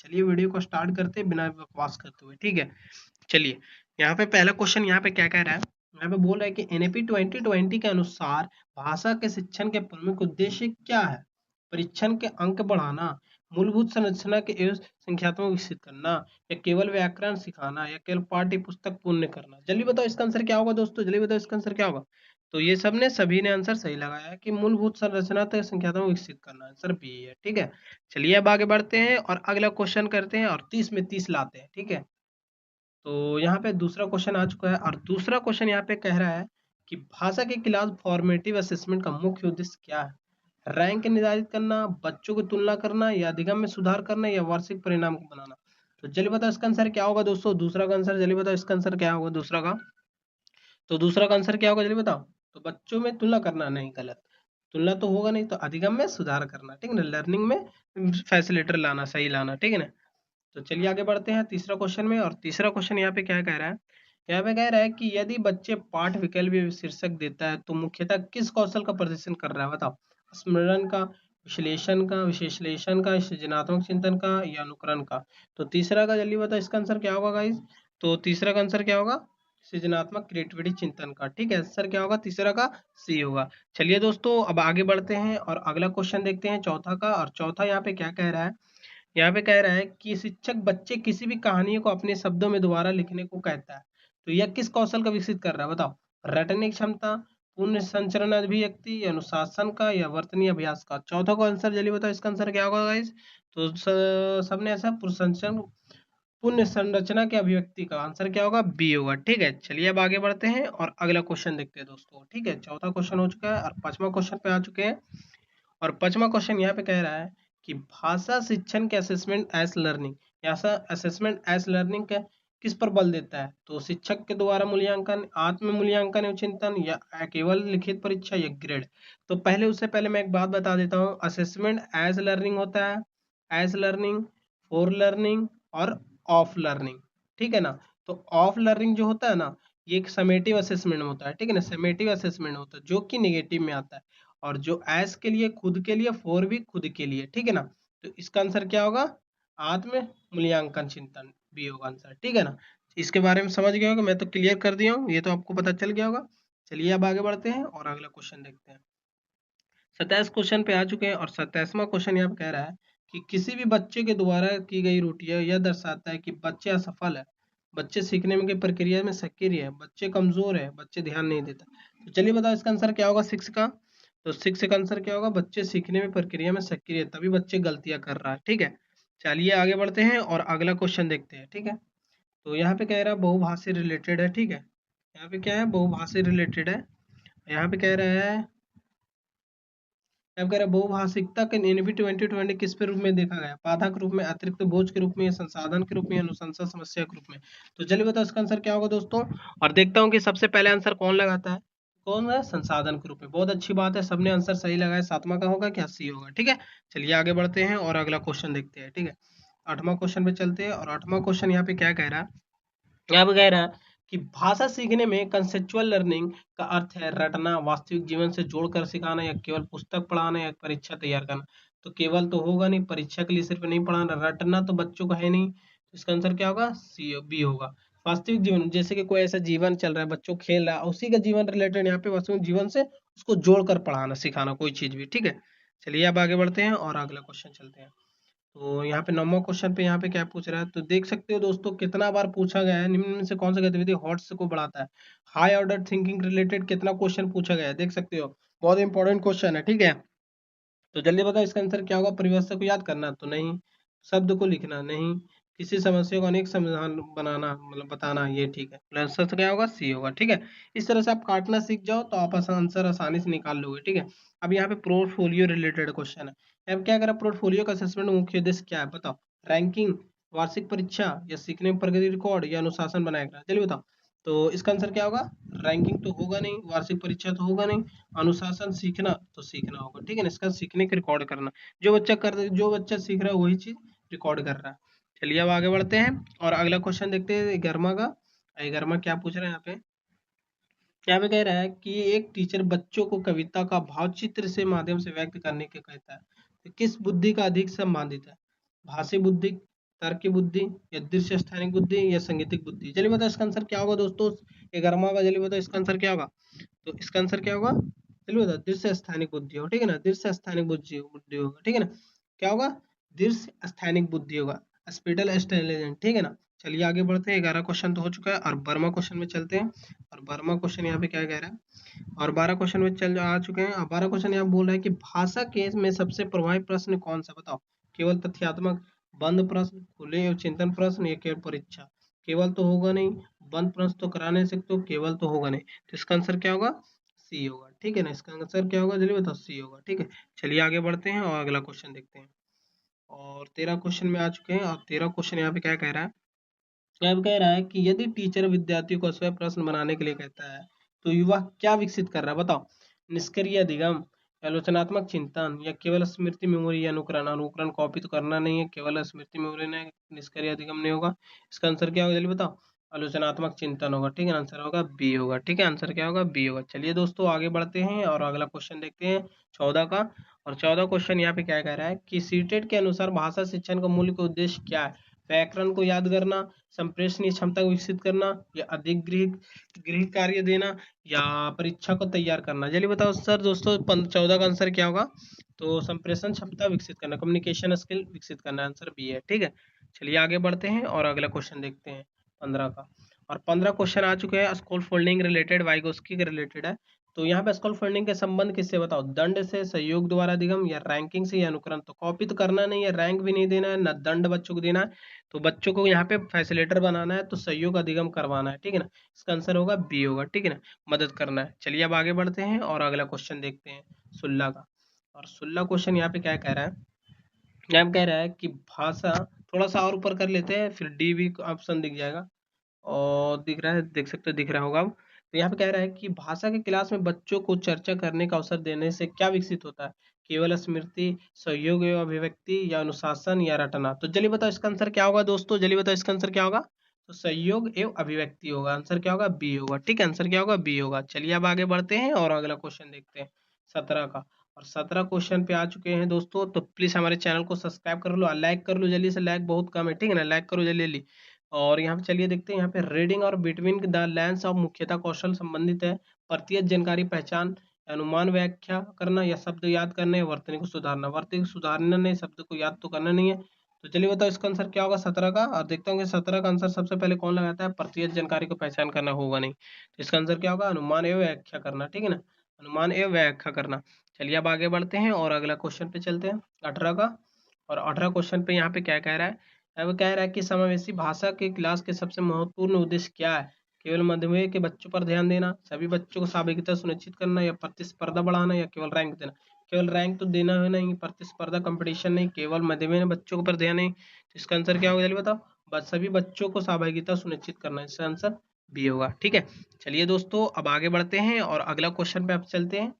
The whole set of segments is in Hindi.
चलिए वीडियो को स्टार्ट करते हैं बिना बकवास करते हुए, ठीक है। चलिए, यहाँ पे पहला क्वेश्चन यहाँ पे क्या कह रहा है, यहाँ पे बोल रहा है कि एनईपी 2020 के अनुसार भाषा के शिक्षण के प्रमुख उद्देश्य क्या है? परीक्षण के अंक बढ़ाना, मूलभूत संरचना के एवं संख्यात्मक विकसित करना, या केवल व्याकरण सिखाना, या केवल पाठ्य पुस्तक पूर्ण करना। जल्दी बताओ इसका आंसर क्या होगा दोस्तों, जल्दी बताओ इसका आंसर क्या होगा। तो ये सभी ने आंसर सही लगाया है कि मूलभूत संरचना तक संख्यात्मक विकसित करना, आंसर बी है, ठीक है। चलिए अब आगे बढ़ते हैं और अगला क्वेश्चन करते हैं और 30 में 30 लाते हैं, ठीक है। तो यहाँ पे दूसरा क्वेश्चन आ चुका है और दूसरा क्वेश्चन यहाँ पे कह रहा है कि भाषा के क्लास फॉर्मेटिव असेसमेंट का मुख्य उद्देश्य क्या है? रैंक निर्धारित करना, बच्चों की तुलना करना, या अधिगम में सुधार करना, या वार्षिक परिणाम को बनाना। तो जल्दी बताओ इसका आंसर क्या होगा दोस्तों, दूसरा का आंसर जल्दी बताओ इसका आंसर क्या होगा दूसरा का। तो दूसरा का आंसर क्या होगा जल्दी बताओ। तो बच्चों में तुलना करना, नहीं गलत, तुलना तो होगा नहीं, तो अधिगम में सुधार करना, ठीक है ना, लर्निंग में फैसिलिटर लाना, सही लाना, ठीक है ना। तो चलिए आगे बढ़ते हैं तीसरा क्वेश्चन में और तीसरा क्वेश्चन यहाँ पे क्या कह रहा है, यहाँ पे कह रहा है कि यदि बच्चे पाठ विकल्प शीर्षक देता है तो मुख्यतः किस कौशल का प्रदर्शन कर रहा है, बताओ। स्मरण का, विश्लेषण का, सृजनात्मक चिंतन का, या अनुकरण का। तो तीसरा का जल्दी बताओ इसका आंसर क्या होगा गाइस। तो तीसरा का आंसर क्या होगा, सृजनात्मक क्रिएटिविटी चिंतन का, ठीक है। आंसर क्या होगा तीसरा का, सी होगा। चलिए दोस्तों अब आगे बढ़ते हैं और अगला क्वेश्चन देखते हैं चौथा का, और चौथा यहाँ पे क्या कह रहा है, यहाँ पे कह रहा है कि शिक्षक बच्चे किसी भी कहानी को अपने शब्दों में दोबारा लिखने को कहता है, तो यह किस कौशल का विकसित कर रहा है, बताओ। रटने की क्षमता, पुण्य संचरण अभिव्यक्ति, या अनुशासन का, या वर्तनीय अभ्यास का। चौथा को आंसर जल्दी बताओ इसका आंसर क्या होगा गाइस। तो सबने ऐसा पुनर्संचरण, पुण्य संरचना के अभिव्यक्ति का आंसर क्या होगा, बी होगा, ठीक है। चलिए अब आगे बढ़ते हैं और अगला क्वेश्चन देखते हैं दोस्तों, ठीक है। चौथा क्वेश्चन हो चुका है और पांचवा क्वेश्चन पे आ चुके हैं। और पांचवा क्वेश्चन यहाँ पे कह रहा है कि भाषा शिक्षण के असेसमेंट एज लर्निंग, ऐसा असेसमेंट एज लर्निंग का किस पर बल देता है, तो शिक्षक के द्वारा मूल्यांकन, आत्म मूल्यांकन एवं चिंतन, या केवल लिखित परीक्षा, या ग्रेड। तो पहले उससे पहले मैं एक बात बता देता हूँ, असेसमेंट एज लर्निंग होता है, एज लर्निंग, फॉर लर्निंग, और ऑफ लर्निंग, ठीक है ना। तो ऑफ लर्निंग जो होता है ना, ये एक समेटिव असेसमेंट होता है, ठीक है ना, समेटिव असेसमेंट होता है जो कि निगेटिव में आता है। और जो एस के लिए खुद के लिए, फोर भी खुद के लिए, ठीक है ना। तो इसका आंसर क्या होगा, आत्म मूल्यांकन चिंतन, बी होगा आंसर, ठीक है ना। इसके बारे में समझ गए होगा, मैं तो क्लियर कर दिया हूँ, ये तो आपको पता चल गया होगा। चलिए अब आगे बढ़ते हैं और अगला क्वेश्चन देखते हैं। 27 क्वेश्चन पे आ चुके हैं और 27वां क्वेश्चन यहाँ पे कह रहा है कि किसी भी बच्चे के द्वारा की गई त्रुटियां यह दर्शाता है कि बच्चे असफल है, बच्चे सीखने में की प्रक्रिया में सक्रिय है, बच्चे कमजोर है, बच्चे ध्यान नहीं देता। तो चलिए बताओ इसका आंसर क्या होगा सिक्स का। तो सिक्स का आंसर क्या होगा, बच्चे सीखने में प्रक्रिया में सक्रिय है, तभी बच्चे गलतियां कर रहा है, ठीक है। चलिए आगे बढ़ते हैं और अगला क्वेश्चन देखते हैं, ठीक है। तो यहाँ पे कह रहा है बहुभाषी रिलेटेड है, ठीक है। यहाँ पे क्या है, बहुभाषी रिलेटेड है। यहाँ पे कह रहा है, अब कह रहा है बहुभाषिकता के एनबी 2020 किस पे रूप में देखा गया, बाधा के रूप में, अतिरिक्त बोझ के रूप में, या संसाधन के रूप में, या अनुशंसा समस्या के रूप में। तो चलिए बताओ इसका आंसर क्या होगा दोस्तों। और देखता हूँ कि सबसे पहले आंसर कौन लगाता है, कौन है, संसाधन के रूप में। बहुत अच्छी बात है, सबने आंसर सही लगाया, सातवां का होगा क्या, सी होगा, ठीक है। चलिए आगे बढ़ते हैं और अगला क्वेश्चन देखते हैं, ठीक है। आठवां क्वेश्चन पे चलते हैं और आठवां क्वेश्चन यहाँ पे क्या कह रहा है, यहाँ पे कह रहा है कि भाषा सीखने में कंसेप्चुअल लर्निंग का अर्थ है रटना, वास्तविक जीवन से जोड़कर सिखाना, या केवल पुस्तक पढ़ाना, या परीक्षा तैयार करना। तो केवल तो होगा नहीं, परीक्षा के लिए सिर्फ नहीं पढ़ाना, रटना तो बच्चों का है नहीं, तो इसका आंसर क्या होगा, सी बी होगा। वास्तविक जीवन, जैसे कि कोई ऐसा जीवन चल रहा है, बच्चों खेल रहा है, उसी का जीवन रिलेटेड यहाँ पे वास्तविक जीवन से उसको जोड़कर पढ़ाना सिखाना कोई चीज भी, ठीक है। चलिए अब आगे बढ़ते हैं और अगला क्वेश्चन चलते हैं। तो यहाँ पे 9वां क्वेश्चन पे यहाँ पे क्या पूछ रहा है, तो देख सकते हो दोस्तों कितना बार पूछा गया है, निम्न में से कौन सा गतिविधि हॉट्स को बढ़ाता है। हाई ऑर्डर थिंकिंग रिलेटेड कितना क्वेश्चन पूछा गया है, देख सकते हो, बहुत इंपॉर्टेंट क्वेश्चन है, ठीक है। तो जल्दी बताओ इसका आंसर क्या होगा, परिभाषा को याद करना तो नहीं, शब्द को लिखना नहीं, किसी समस्या को अनेक समाधान बनाना मतलब बताना, ये ठीक है। तो आंसर क्या होगा, सी होगा, ठीक है। इस तरह से आप काटना सीख जाओ तो आप आंसर आसानी से निकाल लोगे, ठीक है। अब यहाँ पे पोर्टफोलियो रिलेटेड क्वेश्चन है। अब क्या करें, पोर्टफोलियो का असेसमेंट मुख्य उद्देश्य क्या है, बताओ। रैंकिंग, वार्षिक परीक्षा, या सीखने में प्रगति रिकॉर्ड, या अनुशासन बनाएगा, चलिए बताओ। तो इसका आंसर क्या होगा, रैंकिंग तो होगा नहीं, वार्षिक परीक्षा तो होगा नहीं, अनुशासन सीखना तो सीखना होगा, ठीक है ना। इसका सीखने का रिकॉर्ड करना, जो बच्चा सीख रहा है वही चीज रिकॉर्ड कर रहा है। चलिए अब आगे बढ़ते हैं और अगला क्वेश्चन देखते हैं 11वां का। 11वां क्या पूछ रहे हैं यहाँ पे कह रहा है कि एक टीचर बच्चों को कविता का भाव चित्र से माध्यम से व्यक्त करने के कहता है, तो किस बुद्धि का अधिक संबंधित है, भाषी बुद्धि, तर्क की बुद्धि, या दृश्य स्थानिक बुद्धि, या संगीतिक बुद्धि। चलिए बताओ इसका आंसर क्या होगा दोस्तों, 11वां का। जल्दी बताओ इसका आंसर क्या होगा। तो इसका आंसर क्या होगा, चलिए बताओ, दृश्य स्थानिक बुद्धि हो, ठीक है ना, दृश्य स्थानिक बुद्धि बुद्धि होगा, ठीक है ना। क्या होगा, दृश्य स्थानिक बुद्धि होगा, स्पेटल इंटेलिजेंस, ठीक है ना। चलिए आगे बढ़ते हैं, 11 क्वेश्चन तो हो चुका है, और 12वां क्वेश्चन में चलते हैं। और 12वां क्वेश्चन यहाँ पे क्या कह रहा है, और 12 क्वेश्चन में चल आ चुके हैं। अब 12 क्वेश्चन यहाँ बोल रहा है कि भाषा के में सबसे प्रभावी प्रश्न कौन सा, बताओ। केवल तथ्यात्मक, बंद प्रश्न, खुले एवं चिंतन प्रश्न, या केवल परीक्षा। केवल तो होगा नहीं, बंद प्रश्न तो करा नहीं सकते हो, केवल तो होगा नहीं, तो इसका आंसर क्या होगा, सी होगा, ठीक है ना। इसका आंसर क्या होगा, जल्दी बताओ, सी होगा, ठीक है। चलिए आगे बढ़ते हैं और अगला क्वेश्चन देखते हैं। और 13 क्वेश्चन में आ चुके हैं, और 13 क्वेश्चन यहाँ पे क्या कह रहा है, अब कह रहा है कि यदि टीचर विद्यार्थियों को स्वयं प्रश्न बनाने के लिए कहता है तो युवा क्या विकसित कर रहा है, बताओ। निष्क्रिय अधिगम, आलोचनात्मक चिंतन, या केवल स्मृति मेमोरी, या अनुकरण। अनुकरण कॉपी तो करना नहीं है, केवल स्मृति मेमोरी ने, निष्क्रिय अधिगम नहीं होगा। इसका आंसर क्या होगा, जल्दी बताओ। आलोचनात्मक चिंतन होगा, ठीक है, आंसर होगा बी होगा, ठीक है, आंसर क्या होगा, बी होगा। चलिए दोस्तों आगे बढ़ते हैं और अगला क्वेश्चन देखते हैं, 14 का। और 14 क्वेश्चन यहाँ पे क्या कह रहा है कि सीटेट के अनुसार भाषा शिक्षण का मूल उद्देश्य क्या है। व्याकरण को याद करना, संप्रेषणीय क्षमता को विकसित करना, या अधिक गृह गृह कार्य देना, या परीक्षा को तैयार करना। चलिए बताओ सर दोस्तों, 14 का आंसर क्या होगा। तो संप्रेषण क्षमता विकसित करना, कम्युनिकेशन स्किल विकसित करना, आंसर बी है, ठीक है। चलिए आगे बढ़ते हैं और अगला क्वेश्चन देखते हैं, 15 का। और 15 क्वेश्चन आ चुके हैं, स्कूल फोल्डिंग रिलेटेड, वाइगोस्की के रिलेटेड है। तो यहाँ पे स्कूल फंडिंग के संबंध किससे, बताओ। दंड से, सहयोग द्वारा अधिगम, या रैंकिंग से, या अनुकरण। तो कॉपी तो करना नहीं है, रैंक भी नहीं देना है, न दंड बच्चों को देना है। तो बच्चों को यहाँ पे फैसिलिटेटर बनाना है, तो सहयोग अधिगम करवाना है, ठीक है ना। इसका आंसर होगा बी होगा, ठीक है ना, मदद करना है। चलिए अब आगे बढ़ते हैं और अगला क्वेश्चन देखते हैं, 16 का। और 16 क्वेश्चन यहाँ पे क्या कह रहा है, यहाँ पे कह रहा है कि भाषा, थोड़ा सा और ऊपर कर लेते हैं, फिर डी भी ऑप्शन दिख जाएगा, और दिख रहा है, देख सकते हो, दिख रहा होगा अब। तो यहाँ पे कह रहा है कि भाषा के क्लास में बच्चों को चर्चा करने का अवसर देने से क्या विकसित होता है। केवल स्मृति, सहयोग एवं अभिव्यक्ति, या अनुशासन, या रटना। तो जल्दी बताओ इसका आंसर क्या होगा दोस्तों, जल्दी बताओ इसका आंसर क्या होगा। तो सहयोग एवं अभिव्यक्ति होगा, आंसर क्या होगा, बी होगा, ठीक है, आंसर क्या होगा, बी होगा। चलिए अब आगे बढ़ते हैं और अगला क्वेश्चन देखते हैं, 17 का। और 17 क्वेश्चन पे आ चुके हैं दोस्तों, तो प्लीज हमारे चैनल को सब्सक्राइब कर लो, लाइक कर लो जल्दी से, लाइक बहुत कम है, ठीक है ना, लाइक करो जल्दी जल्दी। और यहाँ पे चलिए देखते हैं, यहाँ पे रीडिंग और बिटवीन द लाइन्स ऑफ मुख्यतः कौशल संबंधित है। प्रत्येक जानकारी पहचान, अनुमान व्याख्या करना, या शब्द याद करना, या वर्तनी को सुधारना। वर्तनी को सुधारना नहीं, शब्द को याद तो करना नहीं है। तो चलिए बताओ इसका आंसर क्या होगा 17 का, और देखता हूँ कि 17 का आंसर सबसे पहले कौन लगाता है, प्रत्येक जानकारी को पहचान करना होगा नहीं, तो इसका आंसर क्या होगा, अनुमान एवं व्याख्या करना, ठीक है ना, अनुमान एवं व्याख्या करना। चलिए अब आगे बढ़ते हैं और अगला क्वेश्चन पे चलते हैं, 18 का। और 18 क्वेश्चन पे यहाँ पे क्या कह रहा है, अब कह रहा है कि समावेशी भाषा के क्लास के सबसे महत्वपूर्ण उद्देश्य क्या है। केवल मधुमेह के बच्चों पर ध्यान देना, सभी बच्चों को सहभागिता सुनिश्चित करना, या प्रतिस्पर्धा बढ़ाना, या केवल रैंक देना। केवल रैंक तो देना है नहीं, प्रतिस्पर्धा कंपटीशन नहीं, केवल मधुमेह बच्चों पर ध्यान नहीं, तो इसका आंसर क्या होगा जल्दी बताओ। बस सभी बच्चों को सहभागिता सुनिश्चित करना, इसका आंसर बी होगा, ठीक है। चलिए दोस्तों अब आगे बढ़ते हैं और अगला क्वेश्चन पे आप चलते हैं।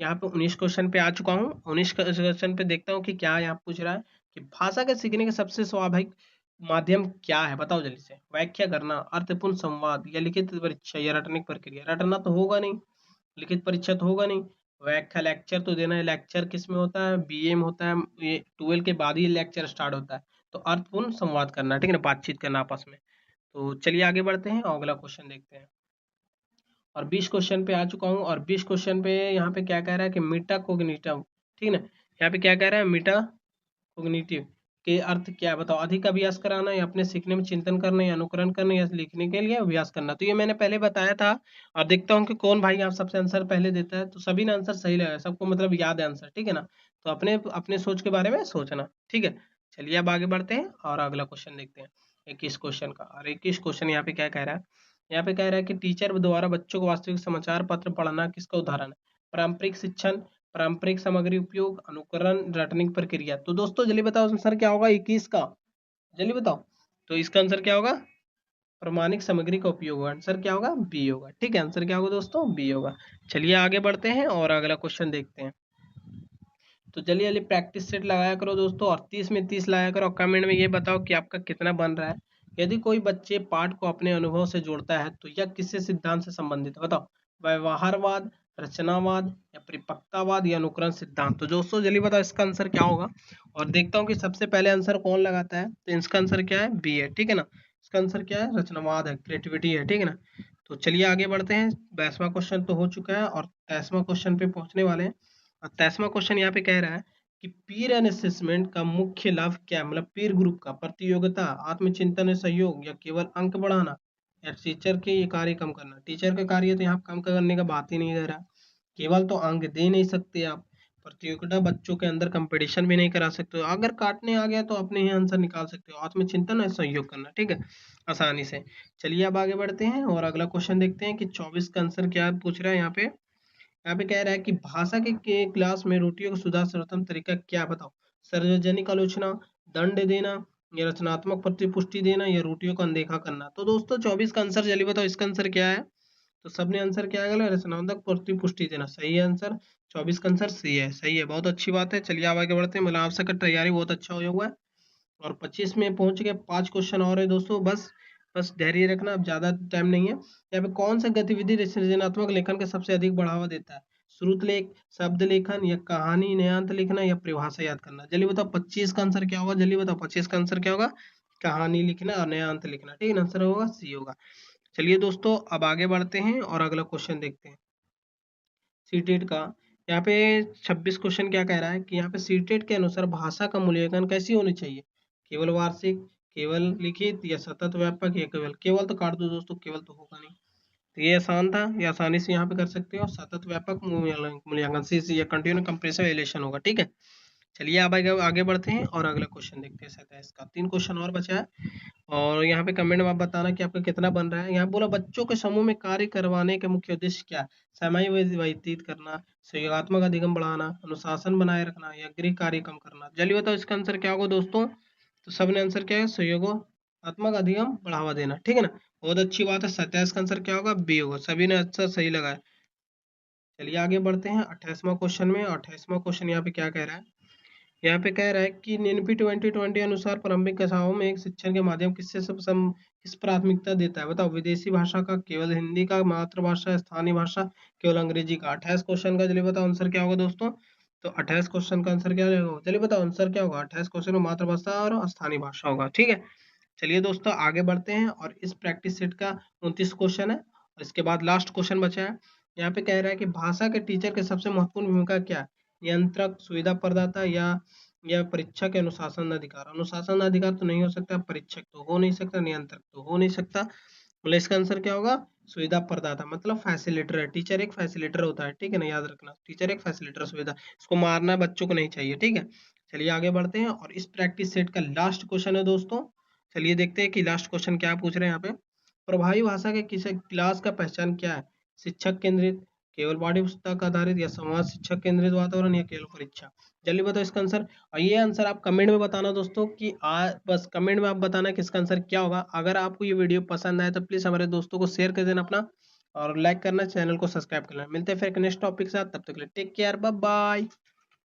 यहाँ पे 19 क्वेश्चन पे आ चुका हूँ, 19 क्वेश्चन पे देखता हूँ कि क्या यहाँ पूछ रहा है कि भाषा के सीखने के सबसे स्वाभाविक माध्यम क्या है, बताओ जल्दी से। व्याख्या करना, अर्थपूर्ण संवाद, या लिखित परीक्षा, या रटने की प्रक्रिया। रटना तो होगा नहीं, लिखित परीक्षा तो होगा नहीं, व्याख्या लेक्चर तो देना है, लेक्चर किस में होता है, बीए में होता है, ये 12 के बाद ही लेक्चर स्टार्ट होता है। तो अर्थपूर्ण संवाद करना, ठीक है ना, बातचीत करना आपस में। तो चलिए आगे बढ़ते हैं और अगला क्वेश्चन देखते हैं। और 20 क्वेश्चन पे आ चुका हूँ, और 20 क्वेश्चन पे यहाँ पे क्या कह रहा है कि मीटा कोग्निटिव, ठीक है ना, यहाँ पे क्या कह रहा है, मीटा कोग्निटिव के अर्थ क्या है, बताओ। अधिक अभ्यास कराना, या अपने सीखने में चिंतन करना, या अनुकरण करना, या लिखने के लिए अभ्यास करना। तो ये मैंने पहले बताया था, और देखता हूँ कि कौन भाई आप सबसे आंसर पहले देता है। तो सभी ने आंसर सही लगाया, सबको मतलब याद है आंसर, ठीक है ना। तो अपने अपने सोच के बारे में सोचना, ठीक है। चलिए अब आगे बढ़ते हैं और अगला क्वेश्चन देखते हैं, 21 क्वेश्चन का। और 21 क्वेश्चन यहाँ पे क्या कह रहा है, यहाँ पे कह रहा है कि टीचर द्वारा बच्चों को वास्तविक समाचार पत्र पढ़ना किसका उदाहरण है। पारंपरिक शिक्षण, पारंपरिक सामग्री उपयोग, अनुकरण, रटने की प्रक्रिया। तो दोस्तों जल्दी बताओ आंसर क्या होगा 21 का, जल्दी बताओ। तो इसका आंसर क्या होगा, प्रमाणिक सामग्री का उपयोग होगा, आंसर क्या होगा, बी होगा, ठीक है, आंसर क्या होगा दोस्तों, बी होगा। चलिए आगे बढ़ते हैं और अगला क्वेश्चन देखते हैं। तो जल्दी जल्दी प्रैक्टिस सेट लगाया करो दोस्तों, और 30 में 30 लगाया करो, और कमेंट में ये बताओ कि आपका कितना बन रहा है। यदि कोई बच्चे पाठ को अपने अनुभव से जोड़ता है तो यह किससे सिद्धांत से संबंधित है, बताओ। व्यवहारवाद, रचनावाद या परिपक्वतावाद या अनुकरण सिद्धांत। तो दोस्तों जल्दी बताओ इसका आंसर क्या होगा। और देखता हूँ कि सबसे पहले आंसर कौन लगाता है। तो इसका आंसर क्या है, बी है, ठीक है ना। इसका आंसर क्या है, रचनावाद है, क्रिएटिविटी है, ठीक है ना। तो चलिए आगे बढ़ते हैं। 22वां क्वेश्चन तो हो चुका है और 23वां क्वेश्चन पे पहुंचने वाले हैं। और 23वां क्वेश्चन यहाँ पे कह रहा है कि पीर असेसमेंट का मुख्य लाभ क्या है। मतलब पीर ग्रुप का प्रतियोगिता, आत्मचिंतन और सहयोग, या केवल अंक बढ़ाना, या टीचर के ये कार्य कम करना। टीचर का कार्य तो यहाँ कम करने का बात ही नहीं कर रहा। केवल तो अंक दे नहीं सकते आप, प्रतियोगिता बच्चों के अंदर कंपटीशन भी नहीं करा सकते हो। अगर काटने आ गया तो अपने ही आंसर निकाल सकते हो। आत्मचिंतन और सहयोग करना, ठीक है, आसानी से। चलिए अब आगे बढ़ते हैं और अगला क्वेश्चन देखते हैं कि 24 का आंसर क्या पूछ रहा है। यहाँ पे कह रहा है कि भाषा के क्लास में रोटियों का सुधार सर्वोत्तम तरीका क्या, बताओ। सार्वजनिक आलोचना, दंड देना, या रचनात्मक प्रतिपुष्टि देना, या रोटियों का अनदेखा करना। तो दोस्तों 24 का आंसर जल्दी बताओ इसका आंसर क्या है। तो सबने आंसर क्या है, रचनात्मक प्रतिपुष्टि देना, सही है आंसर। 24 का आंसर सी है, सही है, बहुत अच्छी बात है। चलिए अब आगे बढ़ते हैं। मतलब आपसे का तैयारी बहुत अच्छा हो हुआ है और 25 में पहुंच गए। 5 क्वेश्चन और है दोस्तों, बस बस धैर्य रखना, अब ज्यादा टाइम नहीं है। यहाँ पे कौन सा गतिविधि सृजनात्मक लेखन के सबसे अधिक बढ़ावा देता है। श्रुत लेख, शब्द लेखन, या कहानी नयांत लिखना, या परिभाषा याद करना। जल्दी बताओ 25 का आंसर क्या होगा। जल्दी बताओ 25 का आंसर क्या होगा। कहानी लिखना और नयांत लिखना, ठीक है, आंसर होगा सी होगा। चलिए दोस्तों अब आगे बढ़ते हैं और अगला क्वेश्चन देखते हैं सीटेट का। यहाँ पे 26 क्वेश्चन क्या कह रहा है कि यहाँ पे सीटेट के अनुसार भाषा का मूल्यांकन कैसी होनी चाहिए। केवल वार्षिक, केवल लिखित, या सतत व्यापक, या केवल। केवल तो काट दो दोस्तों, केवल तो होगा नहीं। तो ये आसान था, ये आसानी से यहाँ पे कर सकते हो। सतत व्यापक मूल्यांकन सी या कंटिन्यू कंप्रेसिव एलिएशन होगा, ठीक है। चलिए अब आगे बढ़ते हैं और अगला क्वेश्चन देखते हैं। 27 का 3 क्वेश्चन और बचा है और यहाँ पे कमेंट में आप बताना कि आपका कितना बन रहा है। यहाँ बोला बच्चों के समूह में कार्य करवाने के मुख्य उद्देश्य क्या है। समय व्यतीत करना, सहयोगात्मक अधिगम बढ़ाना, अनुशासन बनाए रखना, या गृह कार्य कम करना। जल्दी बताओ इसका आंसर क्या होगा दोस्तों। तो सबने आंसर क्या है, सहयोगात्मक अधिगम बढ़ावा देना, ठीक है ना, बहुत अच्छी बात है। 27 का आंसर क्या होगा, बी होगा। सभी ने आंसर सही लगाया। चलिए आगे बढ़ते हैं 28वां क्वेश्चन में। 28वां क्वेश्चन यहाँ पे क्या कह रहा है। यहाँ पे कह रहा है कि एनपी 2020 अनुसार प्रारंभिक कक्षाओं में एक शिक्षण के माध्यम किस प्राथमिकता देता है। बताओ, विदेशी भाषा का, केवल हिंदी का, मातृभाषा, स्थानीय भाषा, केवल अंग्रेजी का। 28 क्वेश्चन का चलिए बताओ आंसर क्या होगा दोस्तों। तो 28 क्वेश्चन का आंसर क्या होगा, चलिए बताओ आंसर क्या होगा। 28 क्वेश्चन में मातृभाषा और स्थानीय भाषा होगा, ठीक है। चलिए दोस्तों आगे बढ़ते हैं और इस प्रैक्टिस सेट का 29 क्वेश्चन है और इसके बाद लास्ट क्वेश्चन बचा है। यहाँ पे कह रहा है कि भाषा के टीचर के सबसे महत्वपूर्ण भूमिका क्या है। नियंत्रक, सुविधा प्रदाता, या परीक्षक, अनुशासन अधिकार। अनुशासन अधिकार तो नहीं हो सकता, परीक्षक तो हो नहीं सकता, नियंत्रक तो हो नहीं सकता। बोले इसका आंसर क्या होगा, सुविधा प्रदाता, मतलब फैसिलिटर है। टीचर एक फैसिलिटर होता है, ठीक है ना, याद रखना, टीचर एक फैसिलिटर, सुविधा। इसको मारना बच्चों को नहीं चाहिए, ठीक है। चलिए आगे बढ़ते हैं और इस प्रैक्टिस सेट का लास्ट क्वेश्चन है दोस्तों। चलिए देखते हैं कि लास्ट क्वेश्चन क्या पूछ रहे हैं यहाँ पे। प्रभावी भाषा के किसी क्लास का पहचान क्या है। शिक्षक केंद्रित, केवल पाठ्य पुस्तक आधारित, या संवाद शिक्षक केंद्रित वातावरण, या केवल परीक्षा। जल्दी बताओ इसका आंसर। और ये आंसर आप कमेंट में बताना दोस्तों कि बस कमेंट में आप बताना कि इसका आंसर क्या होगा। अगर आपको ये वीडियो पसंद आए तो प्लीज हमारे दोस्तों को शेयर कर देना अपना, और लाइक करना, चैनल को सब्सक्राइब करना। मिलते हैं फिर नेक्स्ट टॉपिक के साथ, तब तक के लिए टेक केयर, बाय बाय।